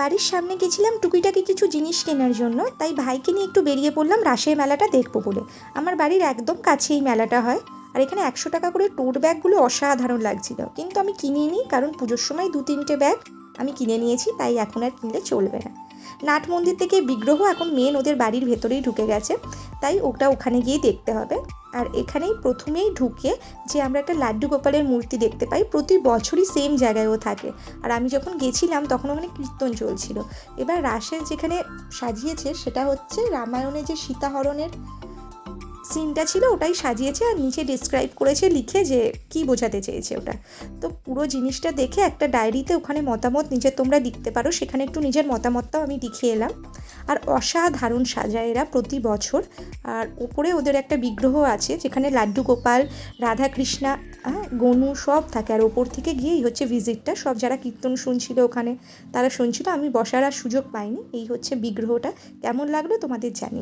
বাড়ির সামনে গেছিলাম টুকিটাকি কিছু জিনিস কেনার জন্য, তাই ভাইকে নিয়ে একটু বেরিয়ে পড়লাম রাসের মেলাটা দেখবো বলে। আমার বাড়ির একদম কাছেই মেলাটা হয়, আর এখানে 100 টাকা করে টোট ব্যাগগুলো অসাধারণ লাগছিল, কিন্তু আমি কিনিনি, কারণ পুজোর সময় 2-3টে ব্যাগ আমি কিনে নিয়েছি, তাই এখন আর কিনলে চলবে না। নাট মন্দির থেকে বিগ্রহ এখন মেন ওদের বাড়ির ভেতরেই ঢুকে গেছে, তাই ওটা ওখানে গিয়েই দেখতে হবে। আর এখানেই প্রথমেই ঢুকে যে আমরা একটা লাড্ডু গোপালের মূর্তি দেখতে পাই, প্রতি বছরই সেম জায়গায় ও থাকে। আর আমি যখন গেছিলাম তখন ওখানে কীর্তন চলছিল। এবার রাসের যেখানে সাজিয়েছে সেটা হচ্ছে রামায়ণে যে সীতাহরণের সিনটা ছিল ওটাই সাজিয়েছে, আর নিচে ডিসক্রাইব করেছে লিখে যে কি বোঝাতে চেয়েছে ওটা। তো পুরো জিনিসটা দেখে একটা ডায়েরিতে ওখানে মতামত নিজের তোমরা লিখতে পারো, সেখানে একটু নিজের মতামতটাও আমি লিখে এলাম। আর অসাধারণ সাজায় এরা প্রতি বছর। আর ওপরে ওদের একটা বিগ্রহ আছে যেখানে লাড্ডু গোপাল, রাধাকৃষ্ণা, গনু সব থাকে। আর ওপর থেকে গিয়েই হচ্ছে ভিজিটটা, সব যারা কীর্তন শুনছিল ওখানে তারা শুনছিল। আমি বসার আর সুযোগ পাইনি। এই হচ্ছে বিগ্রহটা, কেমন লাগলো তোমাদের জানিয়ে।